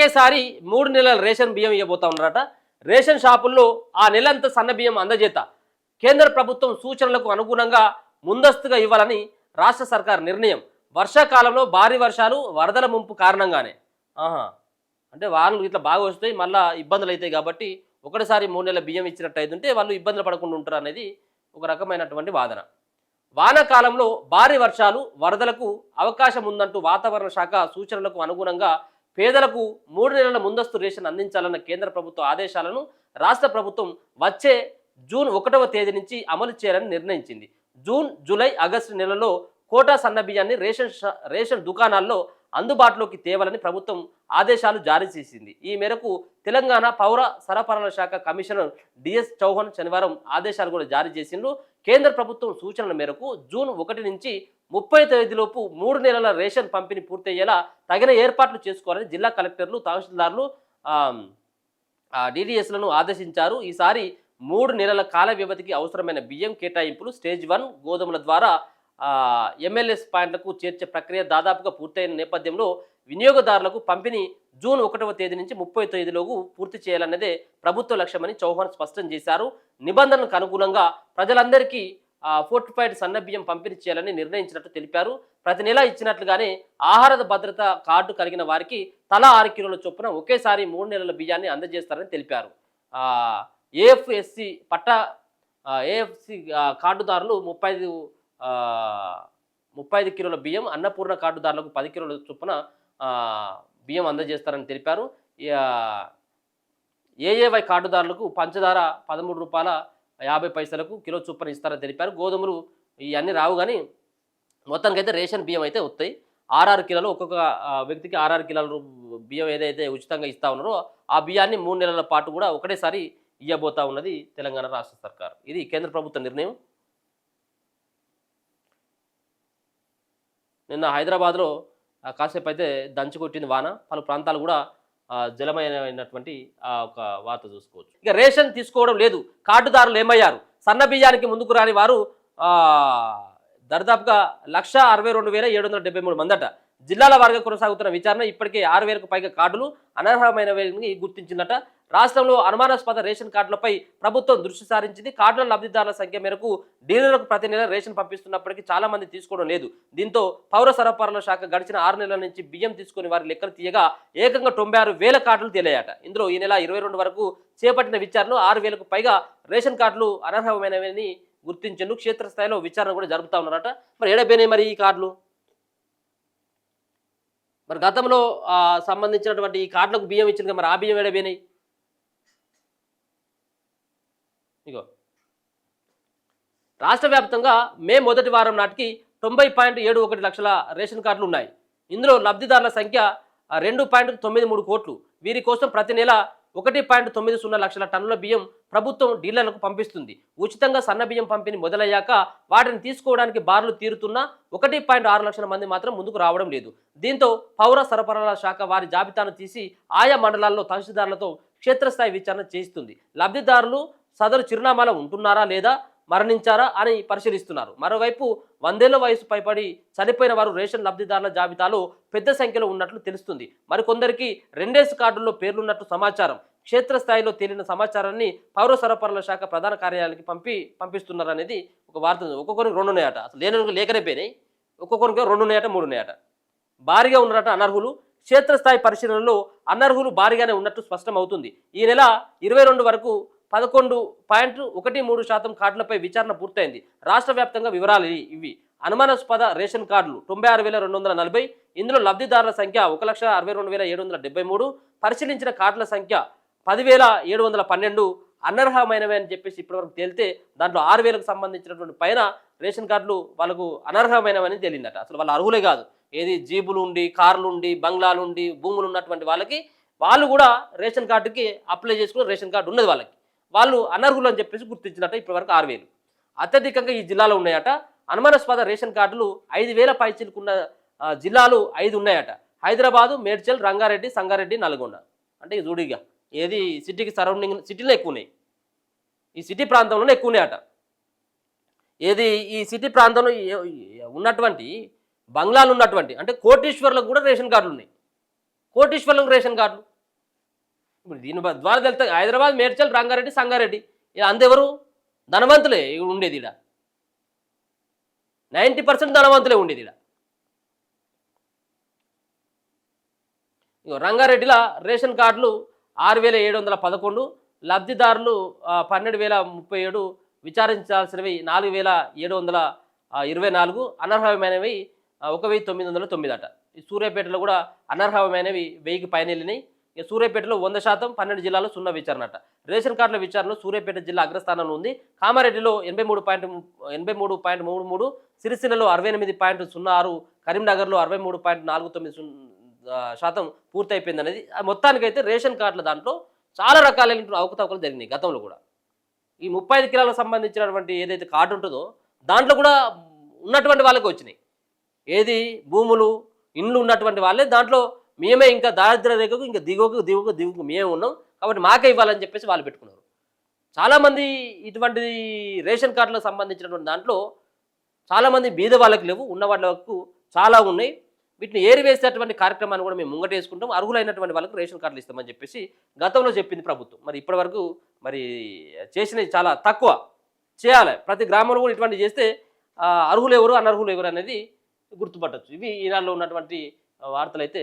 ఒకేసారి 3 నెలల రేషన్ బియ్యం ఇవ్వబోతా ఉన్నారట. రేషన్ షాపుల్లో ఆ నెలంతా సన్న బియ్యం అందజేత కేంద్ర ప్రభుత్వం సూచనలకు అనుగుణంగా ముందస్తుగా ఇవ్వాలని రాష్ట్ర సర్కార్ నిర్ణయం. వర్షాకాలంలో భారీ వర్షాలు వరదల ముంపు కారణంగానే అంటే వాళ్ళు ఇట్లా బాగా వస్తాయి, మళ్ళీ ఇబ్బందులు అవుతాయి కాబట్టి ఒకటిసారి 3 నెలల బియ్యం ఇచ్చినట్టు అయితే వాళ్ళు ఇబ్బందులు పడకుండా ఉంటారు అనేది ఒక రకమైనటువంటి వాదన. వానాకాలంలో భారీ వర్షాలు వరదలకు అవకాశం ఉందంటూ వాతావరణ శాఖ సూచనలకు అనుగుణంగా పేదలకు 3 నెలల ముందస్తు రేషన్ అందించాలన్న కేంద్ర ప్రభుత్వ ఆదేశాలను రాష్ట్ర ప్రభుత్వం వచ్చే జూన్ 1వ తేదీ నుంచి అమలు చేయాలని నిర్ణయించింది. జూన్, జూలై, ఆగస్టు నెలలో కోటా సన్న బియ్యాన్ని రేషన్ దుకాణాల్లో అందుబాటులోకి తేవాలని ప్రభుత్వం ఆదేశాలు జారీ చేసింది. ఈ మేరకు తెలంగాణ పౌర సరఫరాల శాఖ కమిషనర్ డిఎస్ చౌహాన్ శనివారం ఆదేశాలు కూడా జారీ చేసిండ్రు. కేంద్ర ప్రభుత్వం సూచనల మేరకు జూన్ 1 నుంచి 30 తేదీలోపు 3 నెలల రేషన్ పంపిణీ పూర్తయ్యేలా తగిన ఏర్పాట్లు చేసుకోవాలని జిల్లా కలెక్టర్లు, తహసీల్దార్లు, డిడిఎస్లను ఆదేశించారు. ఈసారి 3 నెలల కాల వ్యవధికి అవసరమైన బియ్యం కేటాయింపులు స్టేజ్ 1 గోధుమల ద్వారా ఎంఎల్ఎస్ పాయింట్లకు చేర్చే ప్రక్రియ దాదాపుగా పూర్తయిన నేపథ్యంలో వినియోగదారులకు పంపిణీ జూన్ 1వ తేదీ నుంచి 30 తేదీలోపు పూర్తి చేయాలన్నదే ప్రభుత్వ లక్ష్యమని చౌహాన్ స్పష్టం చేశారు. నిబంధనలకు అనుగుణంగా ప్రజలందరికీ ఫోర్టిఫైడ్ సన్న బియ్యం పంపిణీ చేయాలని నిర్ణయించినట్టు తెలిపారు. ప్రతి నెల ఇచ్చినట్లుగానే ఆహార భద్రత కార్డు కలిగిన వారికి తలా 6 కిలోల చొప్పున ఒకేసారి 3 నెలల బియ్యాన్ని అందజేస్తారని తెలిపారు. ఏఎఫ్ఎస్సి ఏఎఫ్సి కార్డుదారులు 35 కిలోల బియ్యం, అన్నపూర్ణ కార్డుదారులకు 10 కిలోల చొప్పున బియ్యం అందజేస్తారని తెలిపారు. ఏఏవై కార్డుదారులకు పంచదార 13 రూపాయల 50 పైసలకు కిలో చొప్పున ఇస్తారని తెలిపారు. గోధుమలు ఇవన్నీ రావు కానీ మొత్తానికైతే రేషన్ బియ్యం అయితే వస్తాయి. 6 కిలోలు ఒక్కొక్క వ్యక్తికి 6 కిలోల బియ్యం ఏదైతే ఉచితంగా ఇస్తా ఉన్నారో ఆ బియ్యాన్ని 3 నెలల పాటు కూడా ఒకటేసారి ఇవ్వబోతా ఉన్నది తెలంగాణ రాష్ట్ర సర్కార్. ఇది కేంద్ర ప్రభుత్వ నిర్ణయం. నిన్న హైదరాబాద్లో కాసేపు అయితే దంచుకొట్టింది వాన. పలు ప్రాంతాలు కూడా జలమయమైనటువంటి ఒక వార్త చూసుకోవచ్చు. ఇక రేషన్ తీసుకోవడం లేదు, కార్డుదారులు ఏమయ్యారు? సన్న బియ్యానికి ముందుకు రాని వారు దరిదాపుగా 1,62,773 మందట. జిల్లాల వారిగా కొనసాగుతున్న విచారణ ఇప్పటికే 6,000కు పైగా కార్డులు అనర్హమైనవి గుర్తించిందట. రాష్ట్రంలో అనుమానాస్పద రేషన్ కార్డులపై ప్రభుత్వం దృష్టి సారించింది. కార్డుల లబ్ధిదారుల సంఖ్య మేరకు డీలర్లకు ప్రతి నెల రేషన్ పంపిస్తున్నప్పటికీ చాలా మంది తీసుకోవడం లేదు. దీంతో పౌర సరఫరాల శాఖ గడిచిన 6 నెలల నుంచి బియ్యం తీసుకుని వారి లెక్కలు తీయగా ఏకంగా 96,000 కార్డులు తేలాయట. ఇందులో ఈ నెల 22 వరకు చేపట్టిన విచారణలో 6,000కు పైగా రేషన్ కార్డులు అనర్హమైనవని గుర్తించేందుకు క్షేత్రస్థాయిలో విచారణ కూడా జరుపుతా ఉన్నారట. మరి ఏడబోయినాయి మరి ఈ కార్డులు? మరి గతంలో సంబంధించినటువంటి ఈ కార్డులకు బియ్యం ఇచ్చింది, మరి ఆ బియ్యం ఏడబోయినాయి? ఇగో రాష్ట్ర వ్యాప్తంగా మే మొదటి వారం నాటికి 90.71 లక్షల రేషన్ కార్డులు ఉన్నాయి. ఇందులో లబ్ధిదారుల సంఖ్య 2.93 కోట్లు. వీరి కోసం ప్రతి నెల 1.90 లక్షల టన్నుల బియ్యం ప్రభుత్వం డీలర్లకు పంపిస్తుంది. ఉచితంగా సన్న బియ్యం పంపిణీ మొదలయ్యాక వాటిని తీసుకోవడానికి బారులు తీరుతున్న 1.6 లక్షల మంది మాత్రం ముందుకు రావడం లేదు. దీంతో పౌర సరఫరాల శాఖ వారి జాబితాను తీసి ఆయా మండలాల్లో తహసీల్దార్లతో క్షేత్రస్థాయి విచారణ చేయిస్తుంది. లబ్ధిదారులు సదరు చిరునామాలో ఉంటున్నారా లేదా మరణించారా అని పరిశీలిస్తున్నారు. మరోవైపు 100 ఏళ్ల వయసు పైబడి చనిపోయిన వారు రేషన్ లబ్ధిదారుల జాబితాలో పెద్ద సంఖ్యలో ఉన్నట్లు తెలుస్తుంది. మరికొందరికి 2 కార్డుల్లో పేర్లున్నట్టు సమాచారం. క్షేత్రస్థాయిలో తేలిన సమాచారాన్ని పౌర సరఫరాల శాఖ ప్రధాన కార్యాలయానికి పంపిస్తున్నారు అనేది ఒక వార్త. ఒక్కొక్కరికి 2 ఉన్నాయట, అసలు లేకనే పోయినాయి. ఒక్కొక్కరికి 2 ఉన్నాయట, 3 ఉన్నాయట. భారీగా ఉన్నారట అనర్హులు. క్షేత్రస్థాయి పరిశీలనలో అనర్హులు భారీగానే ఉన్నట్టు స్పష్టమవుతుంది. ఈ నెల 22 వరకు 11.13% కార్డులపై విచారణ పూర్తయింది. రాష్ట్ర వ్యాప్తంగా వివరాలు ఇవి. అనుమానాస్పద రేషన్ కార్డులు 96,240. ఇందులో లబ్ధిదారుల సంఖ్య 1,62,773. పరిశీలించిన కార్డుల సంఖ్య 10,712. అనర్హమైనవి అని చెప్పేసి ఇప్పటివరకు తేలితే దాంట్లో 6,000కు సంబంధించినటువంటి పైన రేషన్ కార్డులు వాళ్ళకు అనర్హమైనవని తేలిందట. అసలు వాళ్ళు అర్హులే కాదు. ఏది జీబులు ఉండి, కార్లు ఉండి, బంగ్లాలు ఉండి, భూములు ఉన్నటువంటి వాళ్ళకి వాళ్ళు కూడా రేషన్ కార్డుకి అప్లై చేసుకుని రేషన్ కార్డు ఉన్నది వాళ్ళు అనర్హులు అని చెప్పేసి గుర్తించినట్ట. ఇప్పటివరకు 6,000. అత్యధికంగా ఈ జిల్లాలో ఉన్నాయట. అనుమానాస్పద రేషన్ కార్డులు 5,000 పైచిలుకున్న జిల్లాలు 5 ఉన్నాయట. హైదరాబాదు, మేడ్చల్, రంగారెడ్డి, సంగారెడ్డి, నల్గొండ. అంటే ఇది చూడిగా ఏది సిటీకి సరౌండింగ్ సిటీలో ఎక్కువ ఉన్నాయి, ఈ సిటీ ప్రాంతంలోనే ఎక్కువ ఉన్నాయట. ఏది ఈ సిటీ ప్రాంతంలో ఉన్నటువంటి బంగ్లాలు ఉన్నటువంటి అంటే కోటీశ్వర్లకు కూడా రేషన్ కార్డులు ఉన్నాయి. కోటీశ్వర్లకు రేషన్ కార్డులు ఇప్పుడు దీని ద్వారా తెలుస్తుంది హైదరాబాద్, మేడ్చల్, రంగారెడ్డి, సంగారెడ్డి ఇలా అందెవరు ధనవంతులే ఉండేది ఇక్కడ. 90% ధనవంతులే ఉండేది ఇక్కడ. ఇగో రంగారెడ్డిలో రేషన్ కార్డులు 6,711, లబ్ధిదారులు 12,037, విచారించాల్సినవి 4,724, అనర్హమైనవి 1,909 అట. ఈ సూర్యాపేటలో కూడా అనర్హమైనవి 1000కి పైన వెళ్ళినాయి. ఇక సూర్యాపేటలో 100%, 12 జిల్లాలో 0 విచారణ అట. రేషన్ కార్డుల విచారణలో సూర్యాపేట జిల్లా అగ్రస్థానంలో ఉంది. కామారెడ్డిలో 83.33, సిరిసిల్లలో 68.06, కరీంనగర్లో 63.49% పూర్తయిపోయింది అనేది. మొత్తానికైతే రేషన్ కార్డుల దాంట్లో చాలా రకాలైన అవకతవకలు జరిగినాయి గతంలో కూడా. ఈ 35 కిలోలకు సంబంధించినటువంటి ఏదైతే కార్డు ఉంటుందో దాంట్లో కూడా ఉన్నటువంటి వాళ్ళకి వచ్చినాయి. ఏది భూములు, ఇండ్లు ఉన్నటువంటి వాళ్ళే దాంట్లో మేమే ఇంకా దారిద్ర్య రేఖకు ఇంకా దిగుకు మేమే ఉన్నాం కాబట్టి మాకే ఇవ్వాలని చెప్పేసి వాళ్ళు పెట్టుకున్నారు. చాలామంది ఇటువంటి రేషన్ కార్డులకు సంబంధించినటువంటి దాంట్లో చాలామంది బీద వాళ్ళకి లేవు, ఉన్న వాళ్ళకు చాలా ఉన్నాయి. వీటిని ఏరివేసేటువంటి కార్యక్రమాన్ని కూడా మేము ముంగటేసుకుంటాం. అర్హులైనటువంటి వాళ్ళకు రేషన్ కార్డులు ఇస్తామని చెప్పేసి గతంలో చెప్పింది ప్రభుత్వం. మరి ఇప్పటివరకు మరి చేసినవి చాలా తక్కువ. చేయాలి, ప్రతి గ్రామంలో కూడా ఇటువంటి చేస్తే అర్హులు ఎవరు, అనర్హులు ఎవరు అనేది గుర్తుపట్టచ్చు. ఇవి ఈనాడులో ఉన్నటువంటి వార్తలు అయితే.